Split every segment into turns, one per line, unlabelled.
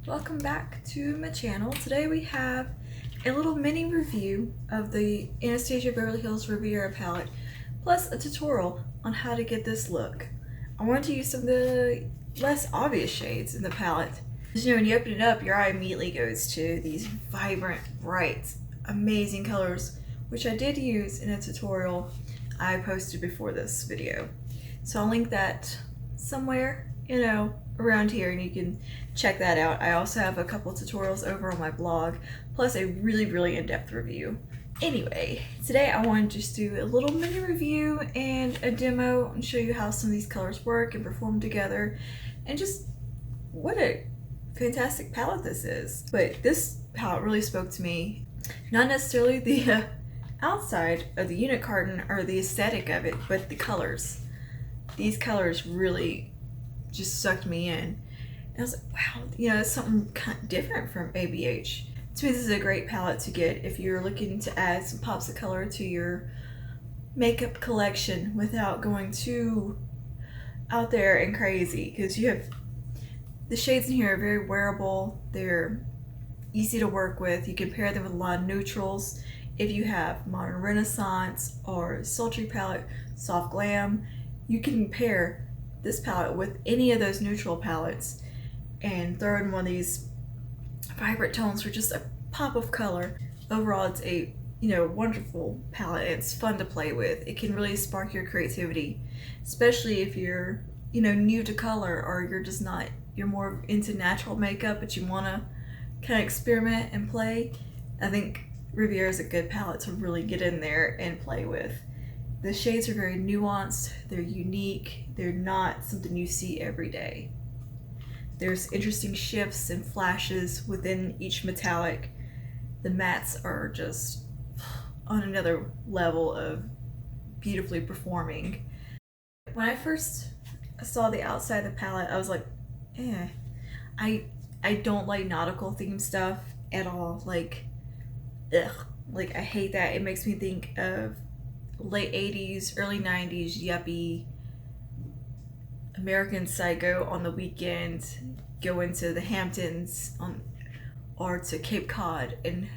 Welcome back to my channel. Today we have a little mini review of the Anastasia Beverly Hills Rivera palette, plus a tutorial on how to get this look. I wanted to use some of the less obvious shades in the palette. You know, when you open it up, your eye immediately goes to these vibrant, bright, amazing colors, which I did use in a tutorial I posted before this video. So I'll link that somewhere, around here, and you can check that out. I also have a couple tutorials over on my blog, plus a really in-depth review. Anyway, today I want to just do a little mini review and a demo and show you how some of these colors work and perform together, and just what a fantastic palette this is. But this palette really spoke to me, not necessarily the outside of the unit carton or the aesthetic of it, but the colors. These colors really just sucked me in. And I was like, wow, it's something kind of different from ABH. To me, this is a great palette to get if you're looking to add some pops of color to your makeup collection without going too out there and crazy, because you have the shades in here are very wearable. They're easy to work with. You can pair them with a lot of neutrals. If you have Modern Renaissance or Sultry palette, Soft Glam, you can pair this palette with any of those neutral palettes and throw in one of these vibrant tones for just a pop of color. Overall, it's a wonderful palette. It's fun to play with. It can really spark your creativity, especially if you're new to color, or you're more into natural makeup but you want to kind of experiment and play. I think Rivera is a good palette to really get in there and play with. The shades are very nuanced, they're unique, they're not something you see every day. There's interesting shifts and flashes within each metallic. The mattes are just on another level of beautifully performing. When I first saw the outside of the palette, I was like, I don't like nautical themed stuff at all. Like, ugh. Like, I hate that. It makes me think of late 80s, early 90s yuppie American Psycho on the weekend, go into the Hamptons or to Cape Cod and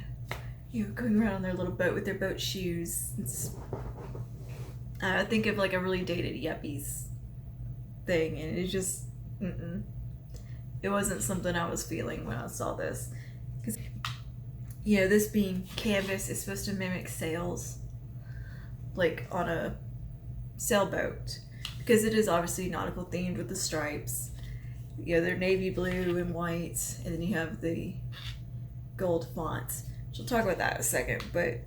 going around on their little boat with their boat shoes. I think of like a really dated yuppies thing, and it just it wasn't something I was feeling when I saw this, because this being canvas is supposed to mimic sails, like on a sailboat, because it is obviously nautical themed with the stripes. They're navy blue and white, and then you have the gold fonts, which I'll talk about that in a second. But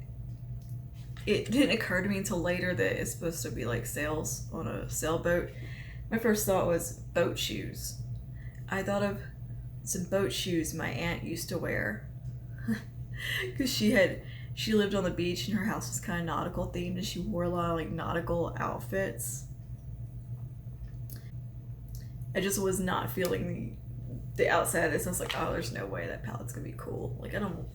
it didn't occur to me until later that it's supposed to be like sails on a sailboat. My first thought was boat shoes. I thought of some boat shoes my aunt used to wear because she lived on the beach and her house was kind of nautical themed, and she wore a lot of like nautical outfits. I just was not feeling the outside of this. I was like, oh, there's no way that palette's gonna be cool. Like, I don't.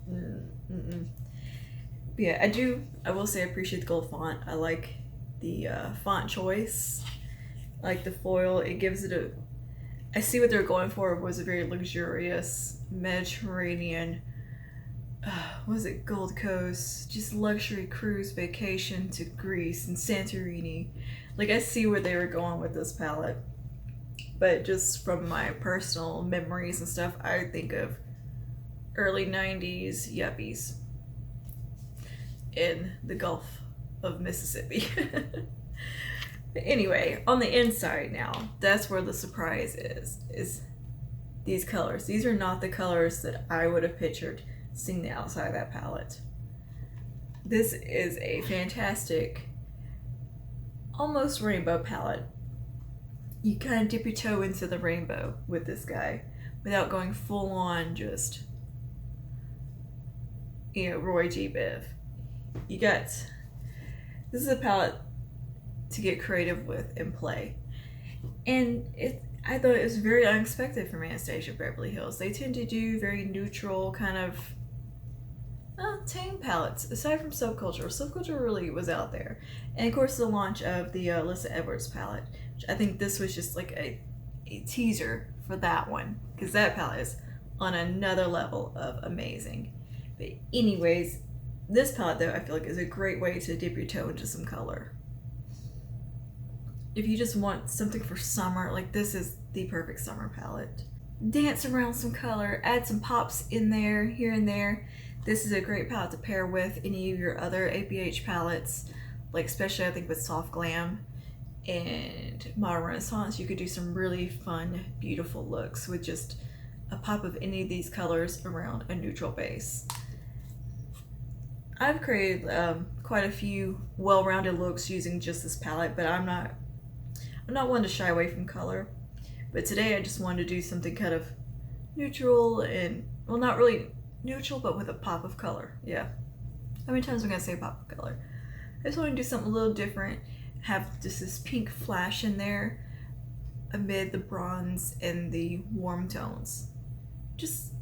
But yeah, I will say I appreciate the gold font. I like the font choice. I like the foil. It gives it I see what they're going for. It was a very luxurious Mediterranean, was it Gold Coast, just luxury cruise vacation to Greece and Santorini. Like, I see where they were going with this palette, but just from my personal memories and stuff, I think of early 90s yuppies in the Gulf of Mississippi. But anyway, on the inside now, that's where the surprise is these colors. These are not the colors that I would have pictured seeing the outside of that palette. This is a fantastic, almost rainbow palette. You kind of dip your toe into the rainbow with this guy without going full on just, Roy G. Biv. This is a palette to get creative with and play. And I thought it was very unexpected from Anastasia Beverly Hills. They tend to do very neutral, kind of tame palettes, aside from Subculture. Subculture really was out there. And of course the launch of the Alyssa Edwards palette, which I think this was just like a teaser for that one, because that palette is on another level of amazing. But anyways, this palette though I feel like is a great way to dip your toe into some color. If you just want something for summer, like this is the perfect summer palette. Dance around some color, add some pops in there, here and there. This is a great palette to pair with any of your other APH palettes, like especially I think with Soft Glam and Modern Renaissance. You could do some really fun, beautiful looks with just a pop of any of these colors around a neutral base. I've created quite a few well-rounded looks using just this palette, but I'm not one to shy away from color. But today I just wanted to do something kind of neutral and, well, not really neutral, but with a pop of color. Yeah. How many times am I gonna say pop of color? I just want to do something a little different, have just this pink flash in there amid the bronze and the warm tones. Just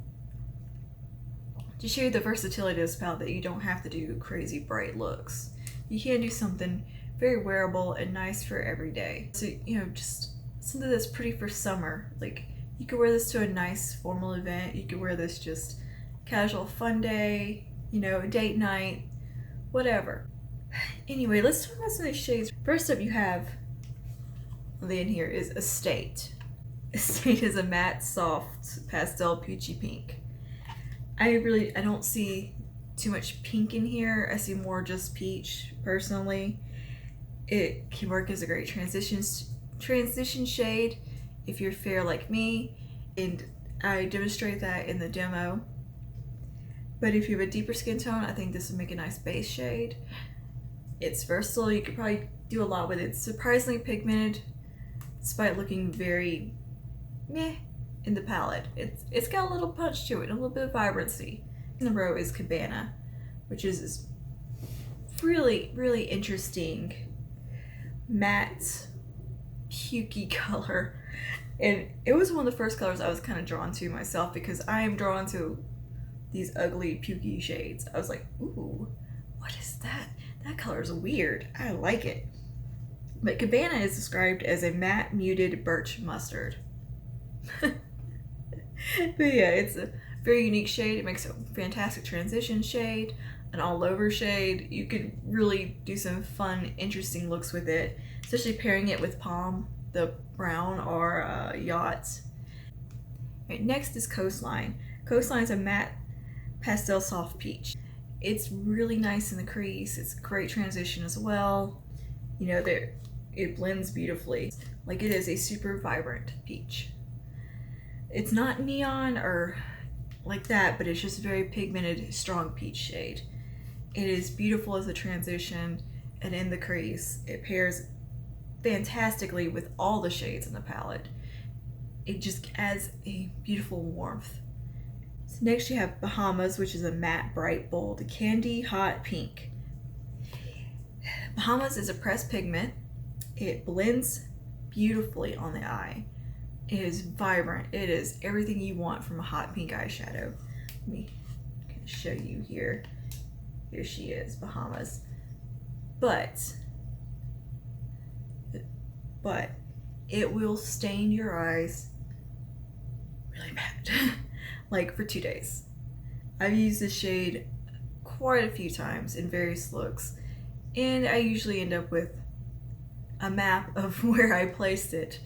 to show you the versatility of this palette, that you don't have to do crazy bright looks. You can do something very wearable and nice for every day. So, you know, just something that's pretty for summer. Like, you could wear this to a nice formal event. You could wear this just casual fun day, you know, date night, whatever. Anyway, let's talk about some of these shades. First up, you have in here is Estate. Estate is a matte, soft, pastel peachy pink. I don't see too much pink in here. I see more just peach, personally. It can work as a great transition shade if you're fair like me, and I demonstrate that in the demo. But if you have a deeper skin tone, I think this would make a nice base shade. It's versatile. You could probably do a lot with it. It's surprisingly pigmented, despite looking very meh in the palette. It's got a little punch to it, and a little bit of vibrancy. In the row is Cabana, which is this really, really interesting matte pukey color. And it was one of the first colors I was kind of drawn to myself, because I am drawn to these ugly pukey shades. I was like, ooh, what is that? That color is weird. I like it. But Cabana is described as a matte muted birch mustard. But yeah, it's a very unique shade. It makes a fantastic transition shade, an all over shade. You could really do some fun, interesting looks with it, especially pairing it with Palm, the brown, or Yacht. Right, next is Coastline. Coastline is a matte pastel soft peach. It's really nice in the crease. It's a great transition as well. You know, it blends beautifully. Like, it is a super vibrant peach. It's not neon or like that, but it's just very pigmented, strong peach shade. It is beautiful as a transition, and in the crease, it pairs fantastically with all the shades in the palette. It just adds a beautiful warmth. So next you have Bahamas, which is a matte, bright, bold, candy hot pink. Bahamas is a pressed pigment. It blends beautifully on the eye. It is vibrant. It is everything you want from a hot pink eyeshadow. Let me show you here. Here she is, Bahamas. But it will stain your eyes really bad. Like, for 2 days. I've used this shade quite a few times in various looks, and I usually end up with a map of where I placed it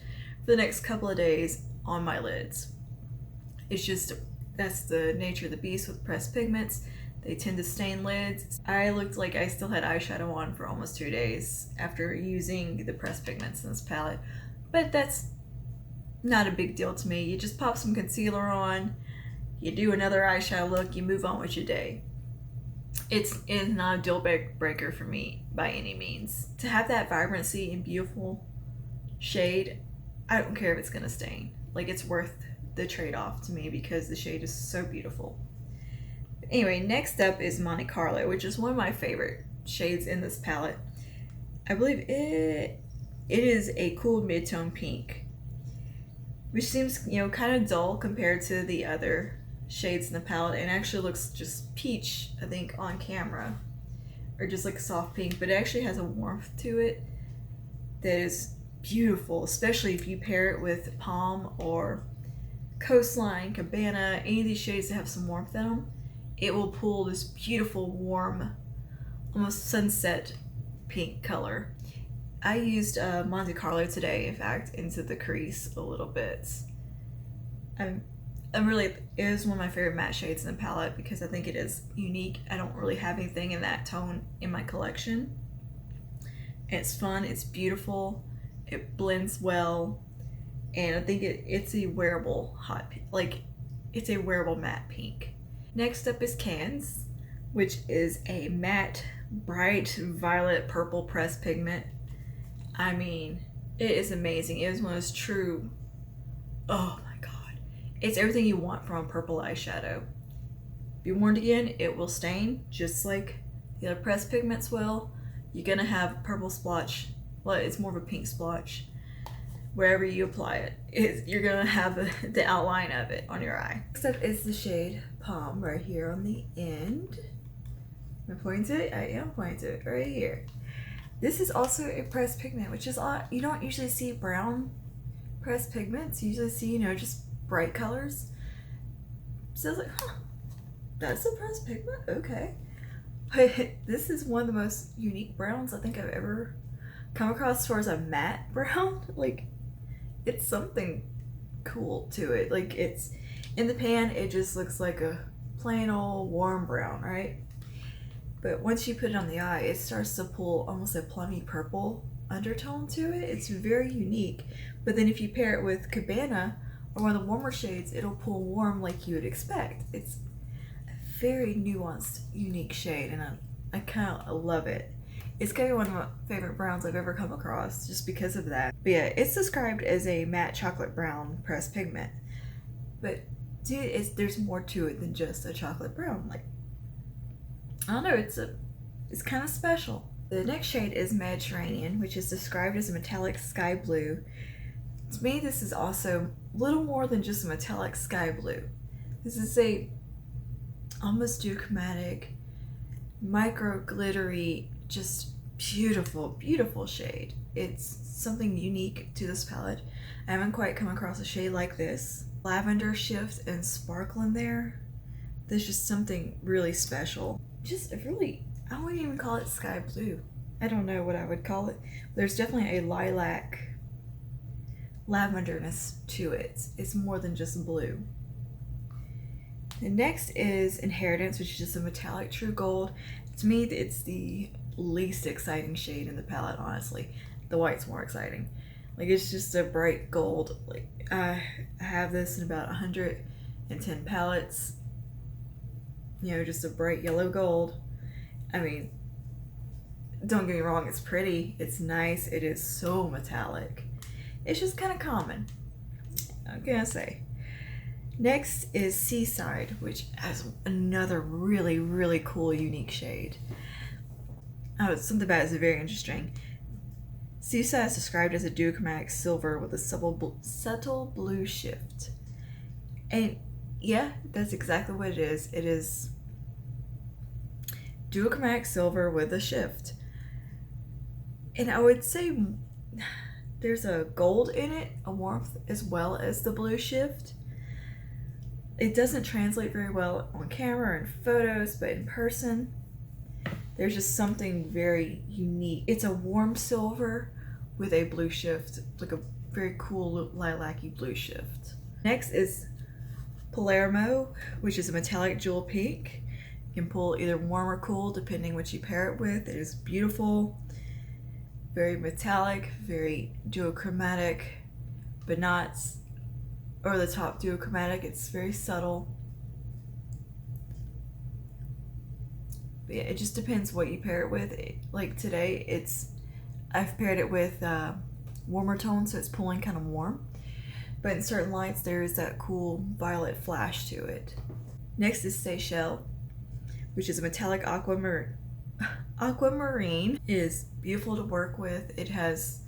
for the next couple of days on my lids. It's just, that's the nature of the beast with pressed pigments. They tend to stain lids. I looked like I still had eyeshadow on for almost 2 days after using the pressed pigments in this palette, but that's not a big deal to me. You just pop some concealer on, you do another eyeshadow look, you move on with your day. It's not a deal breaker for me by any means. To have that vibrancy and beautiful shade, I don't care if it's gonna stain. Like, it's worth the trade-off to me because the shade is so beautiful. Anyway, next up is Monte Carlo, which is one of my favorite shades in this palette. I believe it is a cool mid-tone pink, which seems, you know, kind of dull compared to the other shades in the palette, and actually looks just peach, I think, on camera, or just like a soft pink, but it actually has a warmth to it that is beautiful, especially if you pair it with Palm or Coastline, Cabana, any of these shades that have some warmth in them, it will pull this beautiful, warm, almost sunset pink color. I used Monte Carlo today, in fact, into the crease a little bit. I'm really, it is one of my favorite matte shades in the palette because I think it is unique. I don't really have anything in that tone in my collection. It's fun, it's beautiful, it blends well, and I think it's a wearable hot, like, it's a wearable matte pink. Next up is Cans, which is a matte, bright violet purple pressed pigment. I mean, it is amazing. It is one of those true, oh my god. It's everything you want from a purple eyeshadow. Be warned again, it will stain just like the other pressed pigments will. You're gonna have purple splotch, well, it's more of a pink splotch. Wherever you apply it, you're gonna have the outline of it on your eye. Next up is the shade Palm right here on the end. Am I pointing to it? I am pointing to it right here. This is also a pressed pigment, which is odd. You don't usually see brown pressed pigments. You usually see, just bright colors. So I was like, huh, that's a pressed pigment? Okay. But this is one of the most unique browns I think I've ever come across as far as a matte brown. Like, it's something cool to it. Like, it's in the pan, it just looks like a plain old warm brown, right? But once you put it on the eye, it starts to pull almost a plummy purple undertone to it. It's very unique. But then if you pair it with Cabana or one of the warmer shades, it'll pull warm like you would expect. It's a very nuanced, unique shade, and I kind of love it. It's gonna be one of my favorite browns I've ever come across just because of that. But yeah, it's described as a matte chocolate brown pressed pigment. But dude, there's more to it than just a chocolate brown. Like, I don't know, it's kind of special. The next shade is Mediterranean, which is described as a metallic sky blue. To me, this is also a little more than just a metallic sky blue. This is a almost duochromatic, micro glittery, just beautiful, beautiful shade. It's something unique to this palette. I haven't quite come across a shade like this. Lavender shift and sparkle in there. There's just something really special. Just really, I wouldn't even call it sky blue. I don't know what I would call it. There's definitely a lilac lavenderness to it. It's more than just blue. The next is Inheritance, which is just a metallic true gold. To me, it's the least exciting shade in the palette, honestly. The white's more exciting. Like, it's just a bright gold. Like, I have this in about 110 palettes. Just a bright yellow gold. I mean, don't get me wrong, it's pretty, it's nice, it is so metallic. It's just kind of common, I'm gonna say. Next is Seaside, which has another really, really cool, unique shade. Something about it is very interesting. Seaside is described as a duochromatic silver with a subtle blue shift. And yeah, that's exactly what it is. It is duochromatic silver with a shift. And I would say there's a gold in it, a warmth, as well as the blue shift. It doesn't translate very well on camera and photos, but in person, there's just something very unique. It's a warm silver with a blue shift, like a very cool lilac-y blue shift. Next is Palermo, which is a metallic jewel pink. You can pull either warm or cool depending what you pair it with. It is beautiful, very metallic, very duochromatic, but not over the top duochromatic. It's very subtle. But yeah, it just depends what you pair it with. Like today, I've paired it with warmer tones, so it's pulling kind of warm. But in certain lights, there is that cool violet flash to it. Next is Seychelles, which is a metallic aquamarine. It is beautiful to work with. It has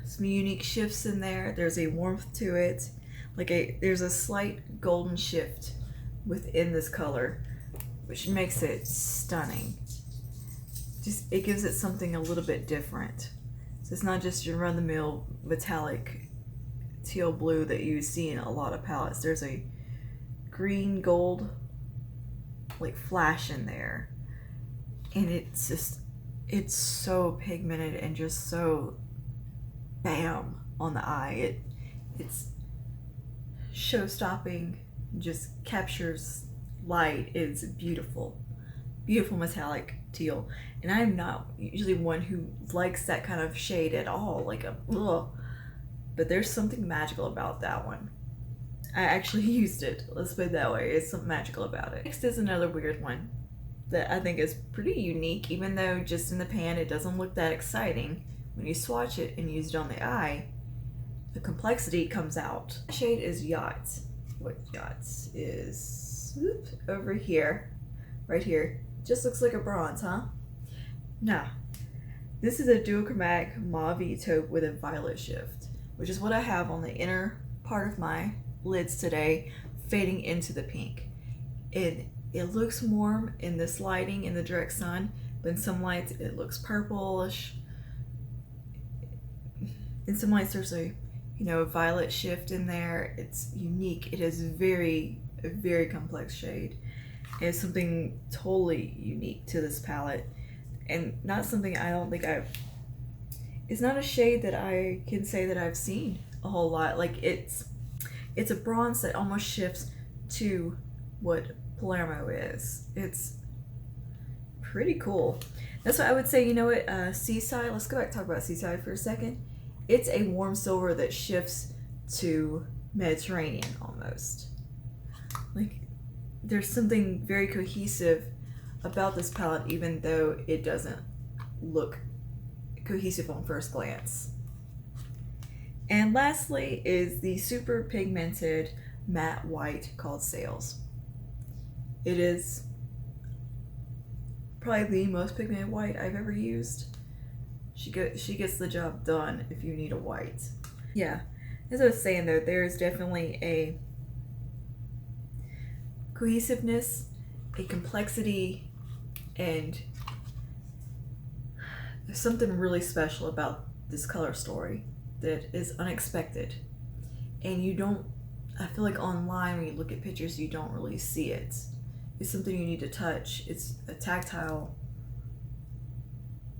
some unique shifts in there. There's a warmth to it. There's a slight golden shift within this color, which makes it stunning. It gives it something a little bit different. So it's not just your run-of-the-mill metallic teal blue that you see in a lot of palettes. There's a green gold like flash in there, and it's so pigmented and just so bam on the eye. It's show-stopping, just captures light. It's beautiful metallic teal, and I'm not usually one who likes that kind of shade at all, like ugh. But there's something magical about that one. I actually used it, let's put it that way. It's something magical about it. Next is another weird one that I think is pretty unique, even though just in the pan it doesn't look that exciting. When you swatch it and use it on the eye, the complexity comes out. The shade is Yachts. What Yachts is, over here, right here. Just looks like a bronze, huh? Nah, this is a duochromatic mauve taupe with a violet shift, which is what I have on the inner part of my lids today, fading into the pink. It looks warm in this lighting in the direct sun, but in some lights it looks purplish. In some lights there's a violet shift in there. It's unique. It is a very complex shade. It's something totally unique to this palette, and not something I don't think it's not a shade that I can say that I've seen a whole lot. Like it's a bronze that almost shifts to what Palermo is. It's pretty cool. That's what I would say. You know what, Seaside, let's go back and talk about Seaside for a second. It's a warm silver that shifts to Mediterranean almost. Like, there's something very cohesive about this palette, even though it doesn't look cohesive on first glance. And lastly is the super pigmented matte white called Sails. It is probably the most pigmented white I've ever used. She gets the job done if you need a white. Yeah, as I was saying though, there's definitely a cohesiveness, a complexity, and there's something really special about this color story that is unexpected. And I feel like online when you look at pictures, you don't really see it. It's something you need to touch. It's a tactile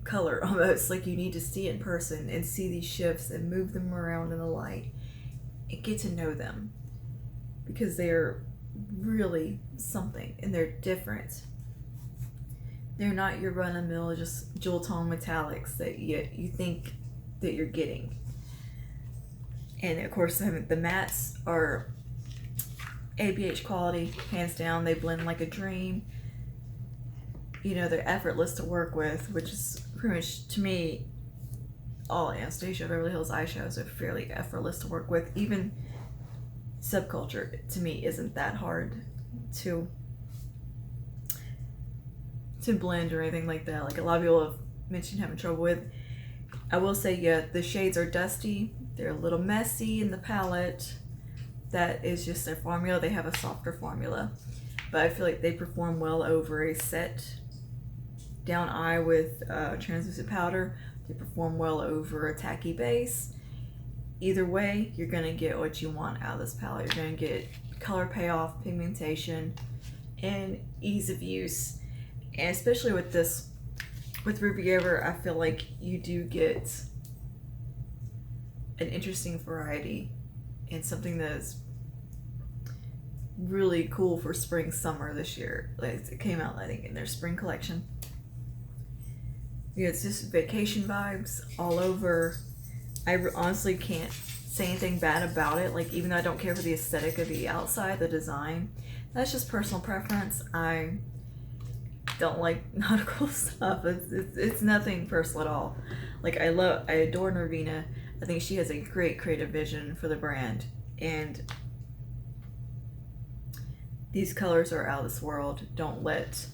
color almost, like you need to see it in person and see these shifts and move them around in the light and get to know them, because they're really something and they're different. They're not your run-of-the-mill just jewel tone metallics that you think that you're getting. And of course the mattes are ABH quality, hands down. They blend like a dream. They're effortless to work with, which is pretty much, to me, all Anastasia Beverly Hills eyeshadows are fairly effortless to work with. Even Subculture, to me, isn't that hard to blend or anything like that. Like a lot of people have mentioned having trouble with. I will say, yeah, the shades are dusty. They're a little messy in the palette. That is just their formula. They have a softer formula, but I feel like they perform well over a set down eye with translucent powder. They perform well over a tacky base. Either way, you're gonna get what you want out of this palette. You're gonna get color payoff, pigmentation, and ease of use. And especially with Rivera, I feel like you do get an interesting variety and something that is really cool for spring summer this year. Like, it came out, I think, in their spring collection. Yeah, it's just vacation vibes all over. I honestly can't say anything bad about it. Like, even though I don't care for the aesthetic of the outside, the design, that's just personal preference. I don't like nautical stuff. It's nothing personal at all. Like, I adore Rivera. I think she has a great creative vision for the brand, and these colors are out of this world. Don't let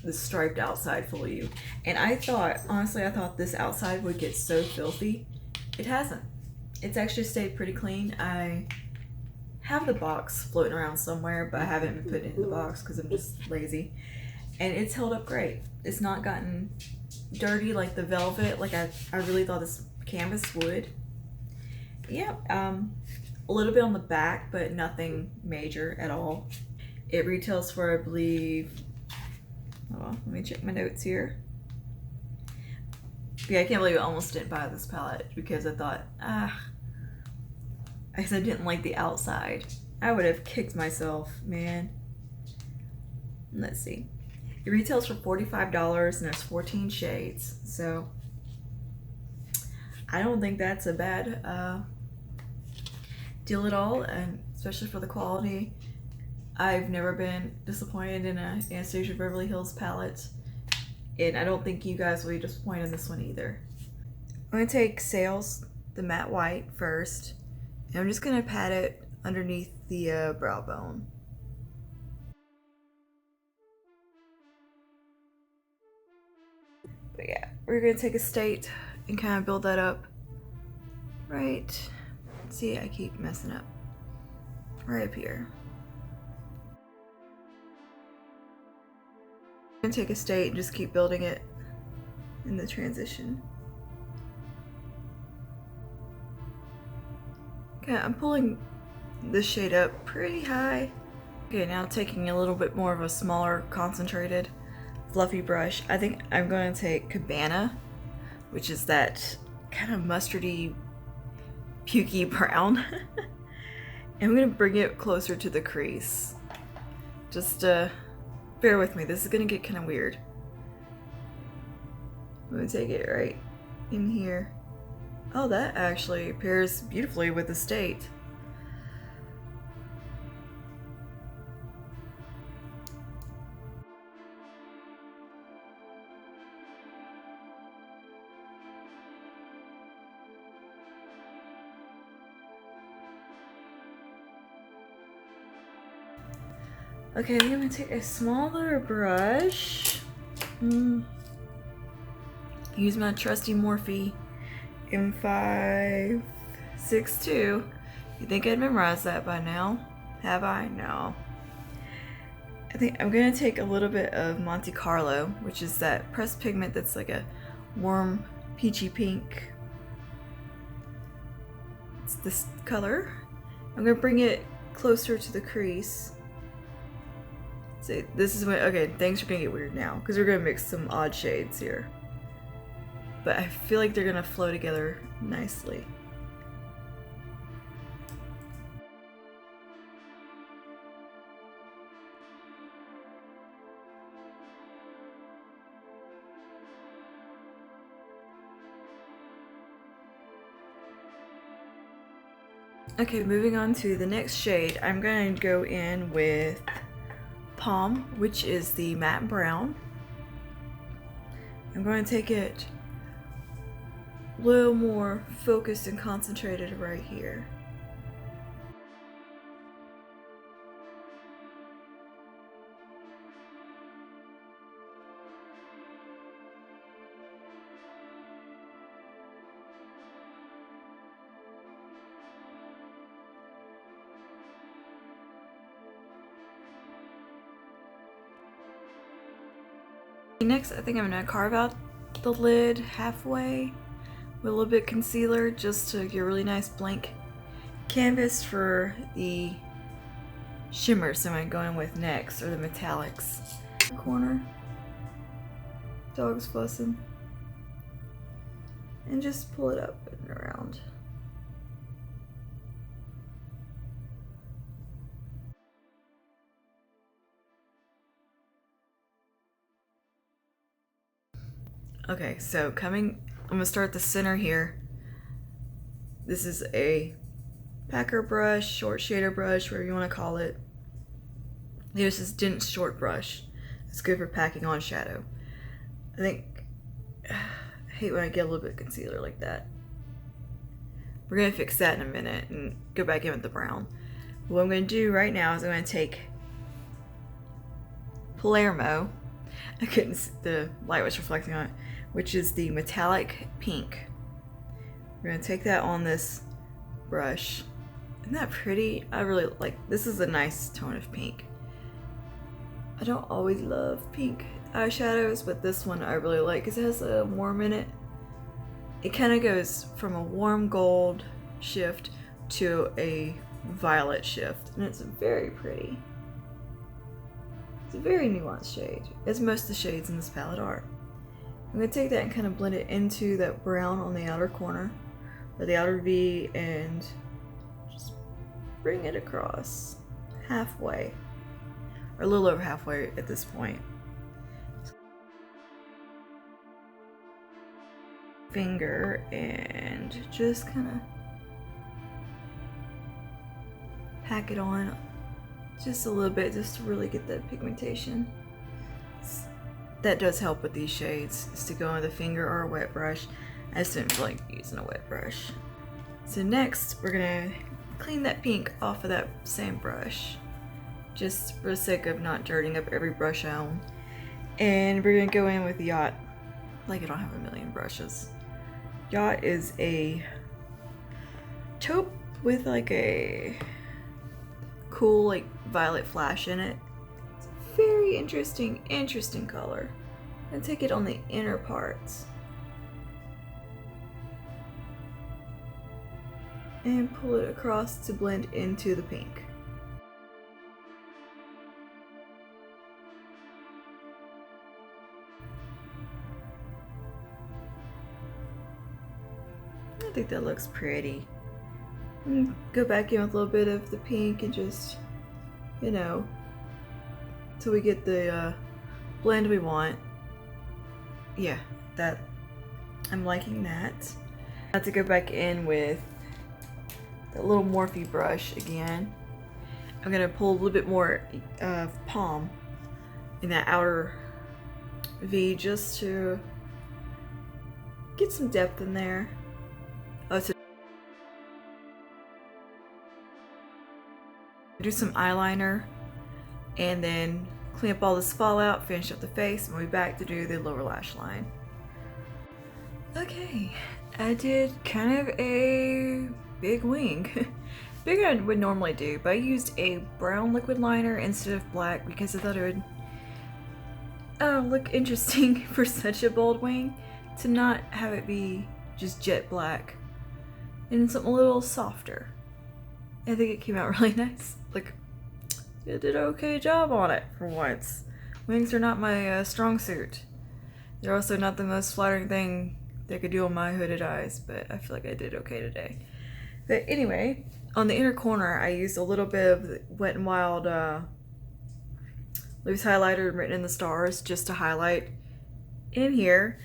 the striped outside fool you. And honestly, I thought this outside would get so filthy. It hasn't. It's actually stayed pretty clean. I have the box floating around somewhere, but I haven't been putting it in the box because I'm just lazy. And it's held up great. It's not gotten dirty like the velvet, like I really thought this canvas would. yeah, a little bit on the back, but nothing major at all. It retails for, I believe, hold on, let me check my notes here. Yeah, I can't believe I almost didn't buy this palette because I thought, I guess I didn't like the outside. I would have kicked myself, man. Let's see. It retails for $45 and there's 14 shades. So I don't think that's a bad deal at all, and especially for the quality. I've never been disappointed in a Anastasia Beverly Hills palette, and I don't think you guys will be disappointed in this one either. I'm going to take Sales, the matte white, first, and I'm just going to pat it underneath the brow bone. But yeah, we're going to take a state and kind of build that up right, see, I keep messing up, right up here. I'm going to take a state and just keep building it in the transition. Okay, I'm pulling this shade up pretty high. Okay, now taking a little bit more of a smaller, concentrated, fluffy brush. I think I'm going to take Cabana, which is that kind of mustardy, pukey brown. And I'm going to bring it closer to the crease. Just bear with me, this is going to get kind of weird. I'm going to take it right in here. Oh, that actually pairs beautifully with the state. Okay, I'm gonna take a smaller brush. Use my trusty Morphe M562. You think I'd memorize that by now? Have I? No. I think I'm gonna take a little bit of Monte Carlo, which is that pressed pigment that's like a warm peachy pink. It's this color. I'm gonna bring it closer to the crease. See, this is when, okay, things are gonna get weird now because we're gonna mix some odd shades here. But I feel like they're gonna flow together nicely. Okay, moving on to the next shade, I'm going to go in with Palm, which is the matte brown. I'm going to take it a little more focused and concentrated right here. Next, I think I'm gonna carve out the lid halfway with a little bit of concealer just to get a really nice blank canvas for the shimmers I'm going with next, or the metallics. Corner. Dog's fussing. And just pull it up and around. Okay, so I'm gonna start the center here. This is a packer brush, short shader brush, whatever you want to call it. This is dense short brush. It's good for packing on shadow. I hate when I get a little bit of concealer like that. We're gonna fix that in a minute and go back in with the brown. What I'm gonna do right now is I'm gonna take Palermo. The light was reflecting on it, which is the metallic pink. We're gonna take that on this brush. Isn't that pretty? I really like, this is a nice tone of pink. I don't always love pink eyeshadows, but this one I really like because it has a warm in it. It kind of goes from a warm gold shift to a violet shift, and it's very pretty. It's a very nuanced shade, as most of the shades in this palette are. I'm going to take that and kind of blend it into that brown on the outer corner, or the outer V, and just bring it across halfway, or a little over halfway at this point. Finger and just kind of pack it on just a little bit, just to really get that pigmentation. That does help with these shades, is to go on the finger or a wet brush. I just didn't feel like using a wet brush. So next we're gonna clean that pink off of that same brush, just for the sake of not dirtying up every brush I own. And we're gonna go in with Yacht. Like I don't have a million brushes. Yacht is a taupe with like a cool like violet flash in it. It's a very interesting color. And take it on the inner parts and pull it across to blend into the pink. I think that looks pretty. Go back in with a little bit of the pink and just, you know, till we get the blend we want. Yeah, that, I'm liking that. I have to go back in with that little Morphe brush again. I'm gonna pull a little bit more palm in that outer V, just to get some depth in there. Oh, so do some eyeliner and then clean up all this fallout, finish up the face, and we'll be back to do the lower lash line. Okay, I did kind of a big wing. Bigger than I would normally do, but I used a brown liquid liner instead of black because I thought it would look interesting for such a bold wing, to not have it be just jet black and something a little softer. I think it came out really nice. Like, it did an okay job on it for once. Wings are not my strong suit. They're also not the most flattering thing they could do on my hooded eyes, but I feel like I did okay today. But anyway, on the inner corner I used a little bit of Wet n Wild loose highlighter written in the stars, just to highlight in here.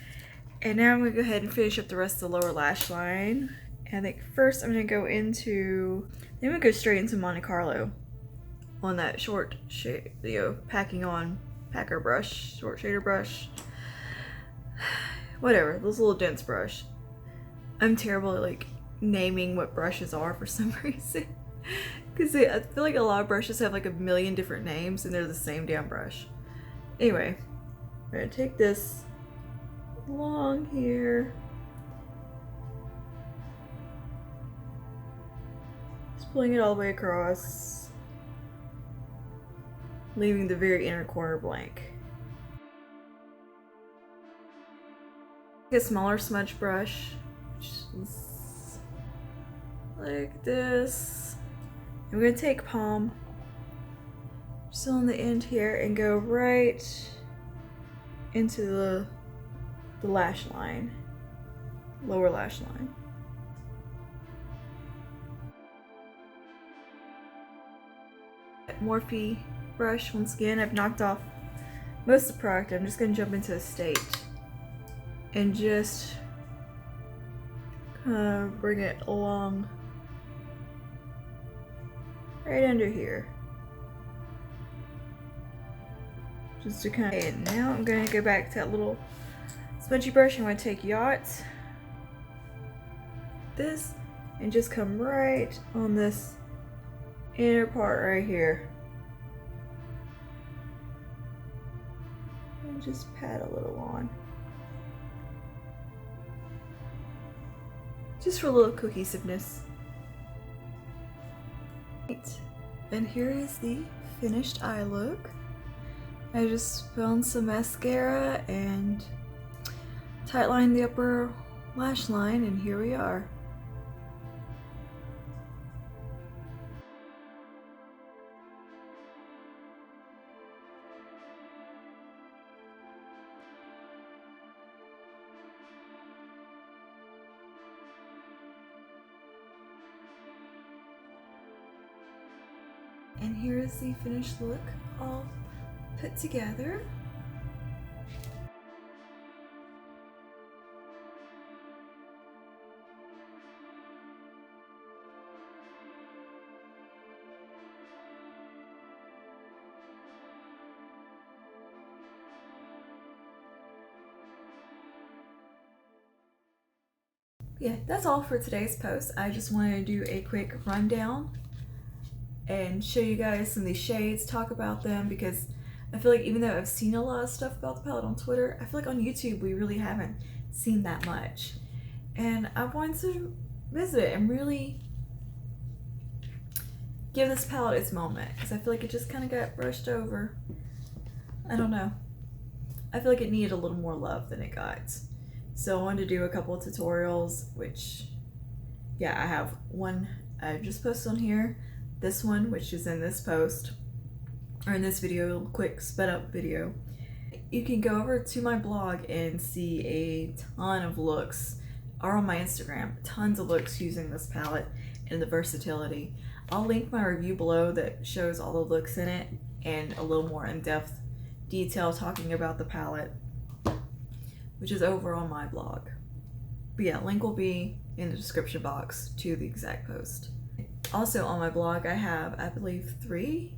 And now I'm going to go ahead and finish up the rest of the lower lash line. And I think first I'm going to go into, I'm going to go straight into Monte Carlo on that short shade, you know, packer brush, short shader brush, whatever, this little dense brush. I'm terrible at like naming what brushes are for some reason, because I feel like a lot of brushes have like a million different names and they're the same damn brush. Anyway, we're going to take this along here. Pulling it all the way across, leaving the very inner corner blank. Get a smaller smudge brush, just like this. I'm going to take palm, just on the end here, and go right into the lash line, lower lash line. Morphe brush, once again, I've knocked off most of the product. I'm just going to jump into a state and just kind of bring it along right under here, just to kind of, and now I'm going to go back to that little smudgy brush. I'm going to take Yacht, this, and just come right on this inner part right here, and just pat a little on, just for a little cohesiveness. Right. And here is the finished eye look. I just found some mascara and tightlined the upper lash line, and here we are. And here is the finished look all put together. Yeah, that's all for today's post. I just wanted to do a quick rundown and show you guys some of these shades, talk about them, because I feel like even though I've seen a lot of stuff about the palette on Twitter, I feel like on YouTube we really haven't seen that much. And I wanted to visit it and really give this palette its moment, because I feel like it just kind of got brushed over. I don't know. I feel like it needed a little more love than it got. So I wanted to do a couple of tutorials, which, yeah, I have one I just posted on here, this one, which is in this post, or in this video, quick sped up video. You can go over to my blog and see a ton of looks, or on my Instagram, tons of looks using this palette and the versatility. I'll link my review below that shows all the looks in it and a little more in-depth detail talking about the palette, which is over on my blog. But yeah, link will be in the description box to the exact post. Also on my blog, I have, I believe, 3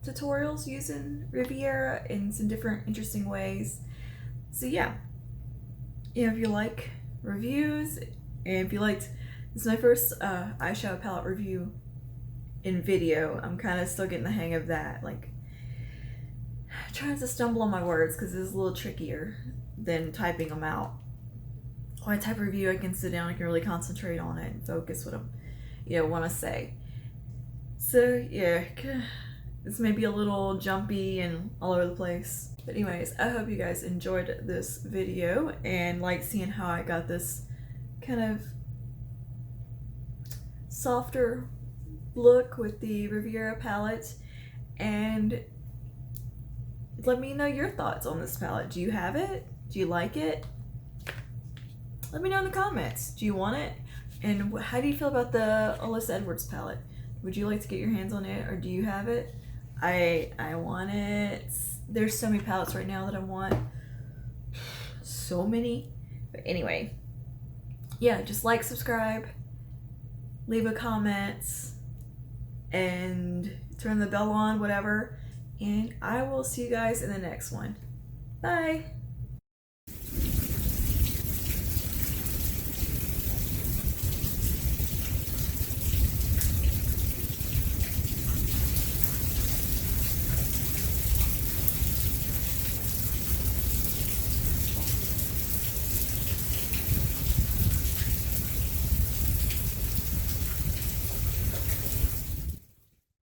tutorials using Rivera in some different interesting ways. So yeah, if you like reviews, and if you liked, this is my first eyeshadow palette review in video. I'm kind of still getting the hang of that, like trying to stumble on my words because it's a little trickier than typing them out. When I type a review, I can sit down, I can really concentrate on it and focus what I'm, want to say. So yeah, this may be a little jumpy and all over the place. But anyways, I hope you guys enjoyed this video and like seeing how I got this kind of softer look with the Rivera palette. And let me know your thoughts on this palette. Do you have it? Do you like it? Let me know in the comments. Do you want it? And how do you feel about the Alyssa Edwards palette? Would you like to get your hands on it, or do you have it? I want it. There's so many palettes right now that I want. So many. But anyway, yeah, just like, subscribe, leave a comment, and turn the bell on, whatever. And I will see you guys in the next one. Bye.